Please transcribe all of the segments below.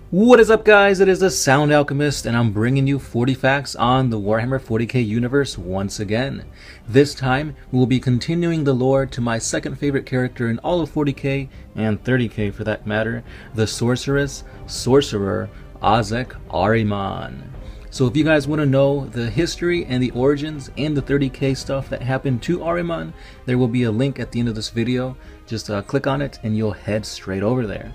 What is up, guys? It is the Sound Alchemist, and I'm bringing you 40 facts on the Warhammer 40k universe once again. This time, we will be continuing the lore to my second favorite character in all of 40k, and 30k for that matter, the Sorcerer, Ahzek Ahriman. So if you guys want to know the history and the origins and the 30k stuff that happened to Ahriman, there will be a link at the end of this video. Just click on it and you'll head straight over there.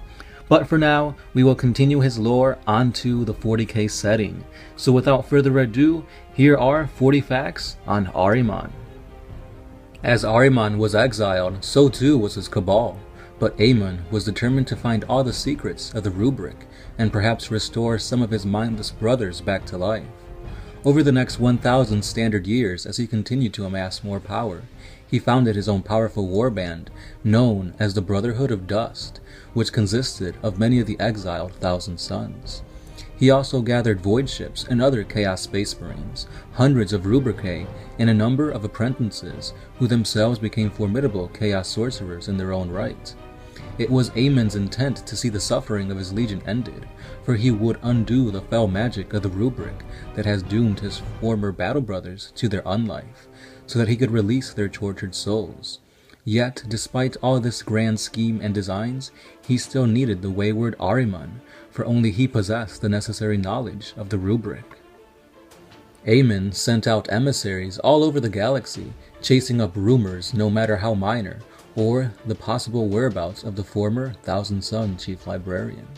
But for now, we will continue his lore onto the 40k setting. So without further ado, here are 40 facts on Ahriman. As Ahriman was exiled, so too was his cabal. But Ahriman was determined to find all the secrets of the rubric and perhaps restore some of his mindless brothers back to life. Over the next 1,000 standard years, as he continued to amass more power, he founded his own powerful warband, known as the Brotherhood of Dust, which consisted of many of the exiled Thousand Sons. He also gathered void ships and other Chaos Space Marines, hundreds of rubricae, and a number of apprentices, who themselves became formidable Chaos Sorcerers in their own right. It was Ahriman's intent to see the suffering of his legion ended, for he would undo the foul magic of the rubric that has doomed his former battle brothers to their unlife, so that he could release their tortured souls. Yet, despite all this grand scheme and designs, he still needed the wayward Ahriman, for only he possessed the necessary knowledge of the rubric. Ahriman sent out emissaries all over the galaxy, chasing up rumors no matter how minor, or the possible whereabouts of the former Thousand Son Chief Librarian.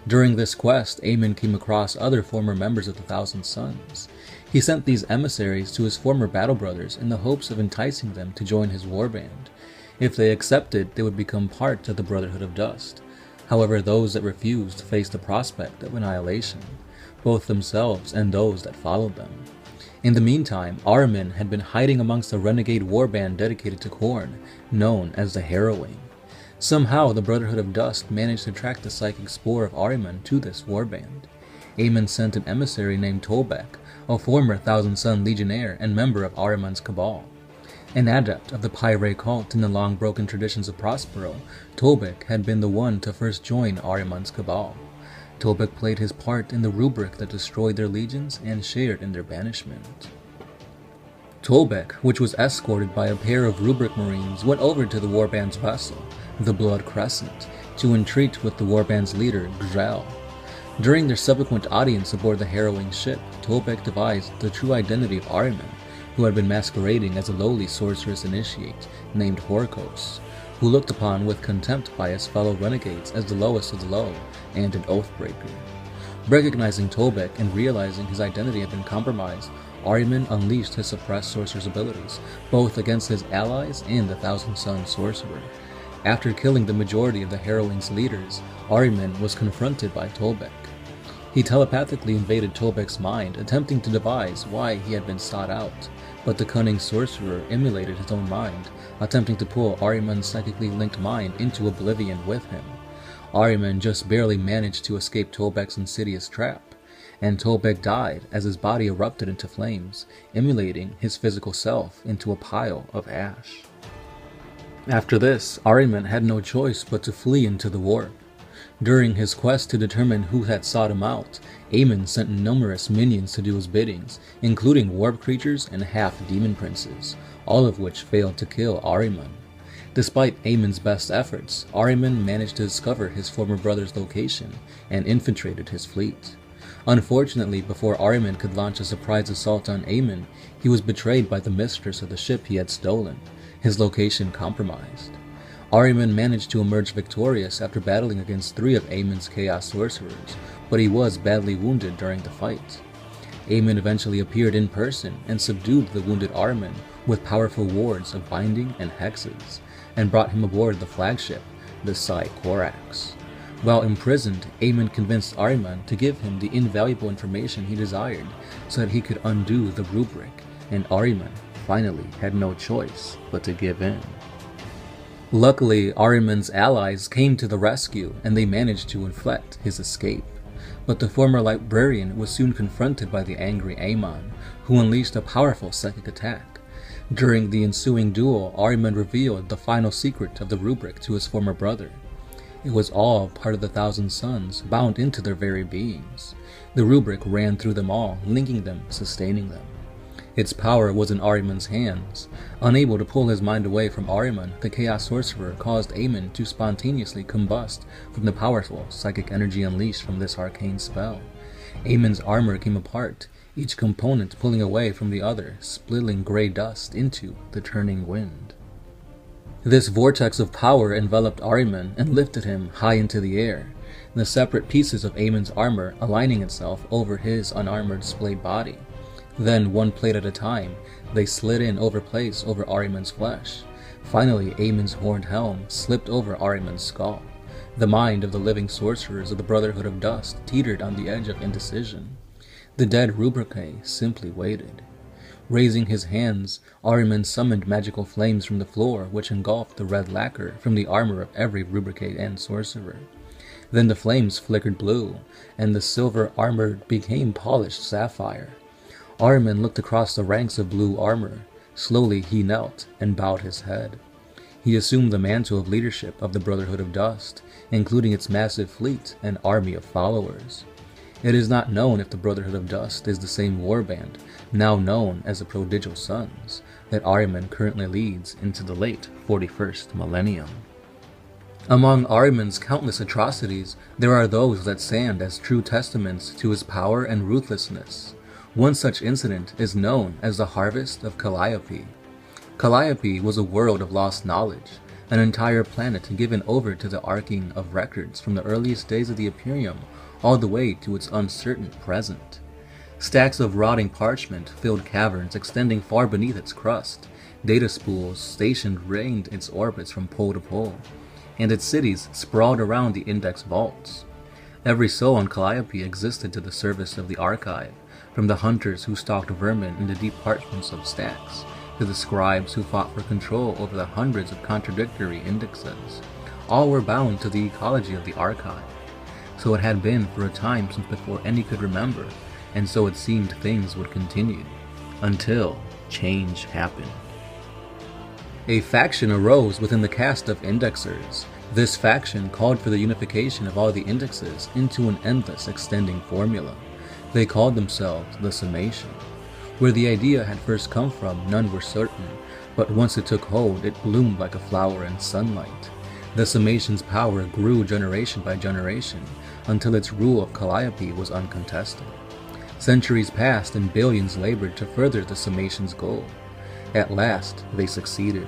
During this quest, Ahriman came across other former members of the Thousand Sons. He sent these emissaries to his former battle brothers in the hopes of enticing them to join his warband. If they accepted, they would become part of the Brotherhood of Dust. However, those that refused faced the prospect of annihilation, both themselves and those that followed them. In the meantime, Ahriman had been hiding amongst a renegade warband dedicated to Khorne, known as the Harrowing. Somehow, the Brotherhood of Dust managed to track the psychic spore of Ahriman to this warband. Ahriman sent an emissary named Tolbek, a former Thousand Son legionnaire and member of Ahriman's cabal. An adept of the Pyre cult in the long-broken traditions of Prospero, Tolbek had been the one to first join Ahriman's cabal. Tolbek played his part in the rubric that destroyed their legions and shared in their banishment. Tolbek, which was escorted by a pair of rubric marines, went over to the warband's vessel, the Blood Crescent, to entreat with the warband's leader, Grell. During their subsequent audience aboard the harrowing ship, Tolbek devised the true identity of Ahriman, who had been masquerading as a lowly sorceress initiate named Horkos, who looked upon with contempt by his fellow renegades as the lowest of the low and an oathbreaker. Recognizing Tolbek and realizing his identity had been compromised, Ahriman unleashed his suppressed sorcerer's abilities, both against his allies and the Thousand Son sorcerer. After killing the majority of the Harrowing's leaders, Ahriman was confronted by Tolbek. He telepathically invaded Tolbek's mind, attempting to devise why he had been sought out, but the cunning sorcerer emulated his own mind, attempting to pull Ahriman's psychically linked mind into oblivion with him. Ahriman just barely managed to escape Tolbek's insidious trap, and Tolbek died as his body erupted into flames, emulating his physical self into a pile of ash. After this, Ahriman had no choice but to flee into the warp. During his quest to determine who had sought him out, Ahriman sent numerous minions to do his biddings, including warp creatures and half-demon princes, all of which failed to kill Ahriman. Despite Ahriman's best efforts, Ahriman managed to discover his former brother's location and infiltrated his fleet. Unfortunately, before Ahriman could launch a surprise assault on Ahriman, he was betrayed by the mistress of the ship he had stolen, his location compromised. Ahriman managed to emerge victorious after battling against 3 of Ahriman's Chaos Sorcerers, but he was badly wounded during the fight. Ahriman eventually appeared in person and subdued the wounded Ahriman with powerful wards of binding and hexes, and brought him aboard the flagship, the Korax. While imprisoned, Ahriman convinced Ahriman to give him the invaluable information he desired so that he could undo the rubric, and Ahriman finally had no choice but to give in. Luckily, Ahriman's allies came to the rescue and they managed to effect his escape. But the former librarian was soon confronted by the angry Ahriman, who unleashed a powerful psychic attack. During the ensuing duel, Ahriman revealed the final secret of the rubric to his former brother. It was all part of the thousand suns, bound into their very beings. The rubric ran through them all, linking them, sustaining them. Its power was in Ahriman's hands. Unable to pull his mind away from Ahriman, the Chaos Sorcerer caused Ahriman to spontaneously combust from the powerful psychic energy unleashed from this arcane spell. Ahriman's armor came apart, each component pulling away from the other, splitting gray dust into the turning wind. This vortex of power enveloped Ahriman and lifted him high into the air, the separate pieces of Ahriman's armor aligning itself over his unarmored splayed body. Then, one plate at a time, they slid in over place over Ahriman's flesh. Finally, Ahriman's horned helm slipped over Ahriman's skull. The mind of the living sorcerers of the Brotherhood of Dust teetered on the edge of indecision. The dead Rubrique simply waited. Raising his hands, Ahriman summoned magical flames from the floor, which engulfed the red lacquer from the armor of every Rubrique and sorcerer. Then the flames flickered blue, and the silver armor became polished sapphire. Ahriman looked across the ranks of blue armor. Slowly he knelt and bowed his head. He assumed the mantle of leadership of the Brotherhood of Dust, including its massive fleet and army of followers. It is not known if the Brotherhood of Dust is the same warband, now known as the Prodigal Sons, that Ahriman currently leads into the late 41st millennium. Among Ahriman's countless atrocities, there are those that stand as true testaments to his power and ruthlessness. One such incident is known as the Harvest of Calliope. Calliope was a world of lost knowledge, an entire planet given over to the arcing of records from the earliest days of the Imperium all the way to its uncertain present. Stacks of rotting parchment filled caverns extending far beneath its crust. Data spools stationed reigned its orbits from pole to pole, and its cities sprawled around the index vaults. Every soul on Calliope existed to the service of the archive, from the hunters who stalked vermin in the deep parchments of stacks, to the scribes who fought for control over the hundreds of contradictory indexes. All were bound to the ecology of the archive. So it had been for a time since before any could remember, and so it seemed things would continue, until change happened. A faction arose within the caste of indexers. This faction called for the unification of all the indexes into an endless extending formula. They called themselves the Summation. Where the idea had first come from, none were certain, but once it took hold, it bloomed like a flower in sunlight. The Summation's power grew generation by generation, until its rule of Calliope was uncontested. Centuries passed and billions labored to further the Summation's goal. At last, they succeeded.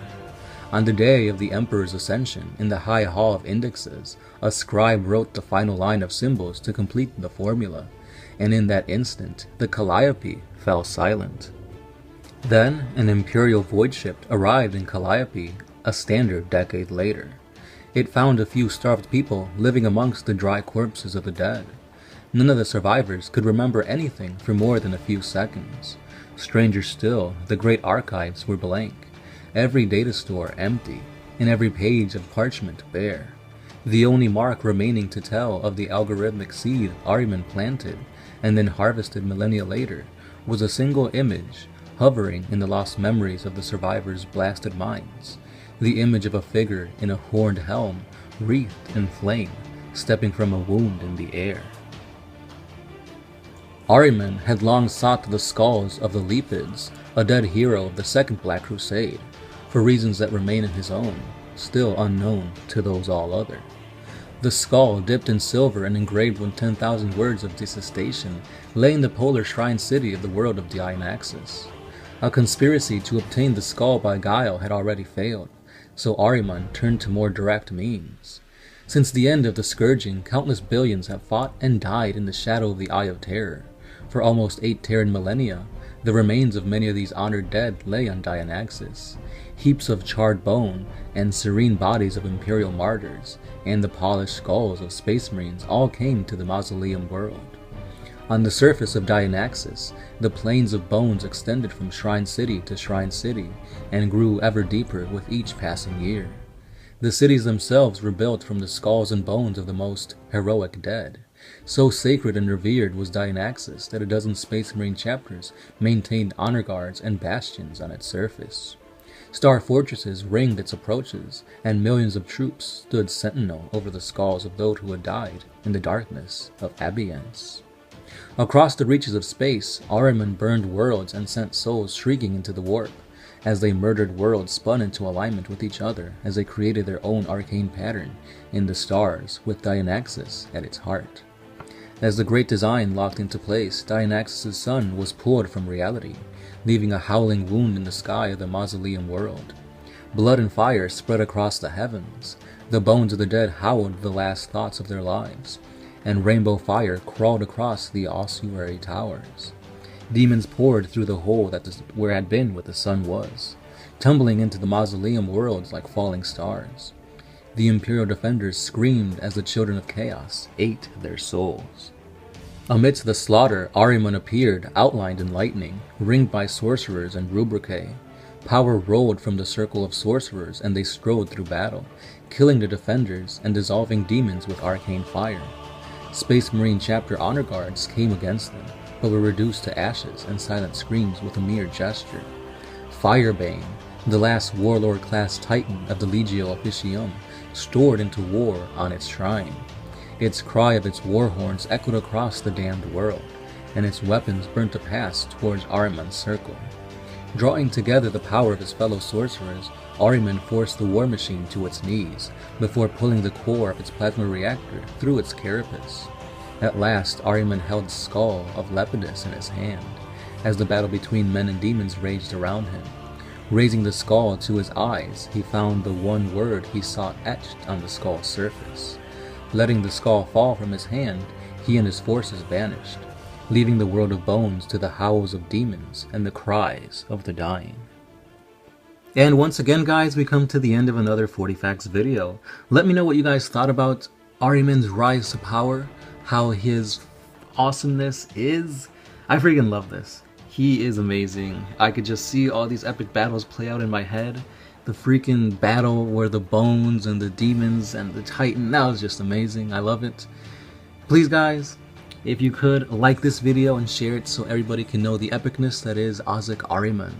On the day of the Emperor's ascension, in the High Hall of Indexes, a scribe wrote the final line of symbols to complete the formula, and in that instant, the Calliope fell silent. Then, an Imperial void ship arrived in Calliope a standard decade later. It found a few starved people living amongst the dry corpses of the dead. None of the survivors could remember anything for more than a few seconds. Stranger still, the great archives were blank, every data store empty, and every page of parchment bare. The only mark remaining to tell of the algorithmic seed Ahriman planted and then harvested millennia later was a single image hovering in the lost memories of the survivors' blasted minds. The image of a figure in a horned helm, wreathed in flame, stepping from a wound in the air. Ahriman had long sought the skulls of the Leopids, a dead hero of the Second Black Crusade, for reasons that remain in his own, still unknown to those all other. The skull, dipped in silver and engraved with 10,000 words of detestation, lay in the polar shrine city of the world of Dionysus. A conspiracy to obtain the skull by guile had already failed, so Ahriman turned to more direct means. Since the end of the scourging, countless billions have fought and died in the shadow of the Eye of Terror. For almost 8 Terran millennia, the remains of many of these honored dead lay on Dionysus. Heaps of charred bone and serene bodies of Imperial martyrs, and the polished skulls of Space Marines all came to the mausoleum world. On the surface of Dionysus, the plains of bones extended from shrine city to shrine city, and grew ever deeper with each passing year. The cities themselves were built from the skulls and bones of the most heroic dead. So sacred and revered was Dionysus that a dozen Space Marine chapters maintained honor guards and bastions on its surface. Star fortresses ringed its approaches, and millions of troops stood sentinel over the skulls of those who had died in the darkness of Abyance. Across the reaches of space, Ahriman burned worlds and sent souls shrieking into the warp. As they murdered worlds spun into alignment with each other as they created their own arcane pattern in the stars with Dianaxis at its heart. As the great design locked into place, Dianaxis' sun was pulled from reality, leaving a howling wound in the sky of the mausoleum world. Blood and fire spread across the heavens. The bones of the dead howled the last thoughts of their lives, and rainbow fire crawled across the ossuary towers. Demons poured through the hole where had been what the sun was, tumbling into the mausoleum worlds like falling stars. The Imperial defenders screamed as the children of chaos ate their souls. Amidst the slaughter, Ahriman appeared, outlined in lightning, ringed by sorcerers and rubricae. Power rolled from the circle of sorcerers, and they strode through battle, killing the defenders and dissolving demons with arcane fire. Space Marine chapter honor guards came against them, but were reduced to ashes and silent screams with a mere gesture. Firebane, the last warlord-class titan of the Legio Officium, stored into war on its shrine. Its cry of its war horns echoed across the damned world, and its weapons burnt a path towards Ahriman's circle. Drawing together the power of his fellow sorcerers, Ahriman forced the war machine to its knees, before pulling the core of its plasma reactor through its carapace. At last, Ahriman held the skull of Lepidus in his hand, as the battle between men and demons raged around him. Raising the skull to his eyes, he found the one word he sought etched on the skull's surface. Letting the skull fall from his hand, he and his forces vanished, leaving the world of bones to the howls of demons and the cries of the dying. And once again, guys, we come to the end of another 40 Facts video. Let me know what you guys thought about Ahriman's rise to power, how his awesomeness is. I freaking love this. He is amazing. I could just see all these epic battles play out in my head. The freaking battle where the bones and the demons and the titan, that was just amazing. I love it. Please, guys, if you could, like this video and share it so everybody can know the epicness that is Ahzek Ahriman.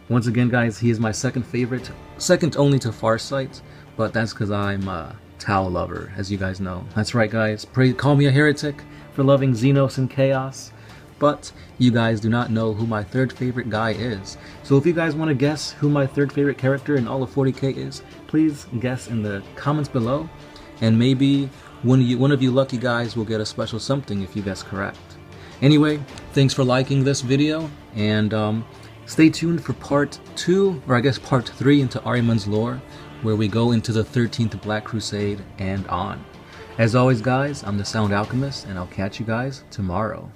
Once again, guys, he is my second favorite, second only to Farsight, but that's because I'm a Tau lover, as you guys know. That's right, guys. Call me a heretic for loving Xenos and Chaos, but you guys do not know who my third favorite guy is. So if you guys want to guess who my third favorite character in all of 40k is, please guess in the comments below, and maybe one of you lucky guys will get a special something if you guess correct. Anyway, thanks for liking this video, and stay tuned for part 2, or I guess part 3 into Ahriman's lore, where we go into the 13th Black Crusade and on. As always, guys, I'm the Sound Alchemist, and I'll catch you guys tomorrow.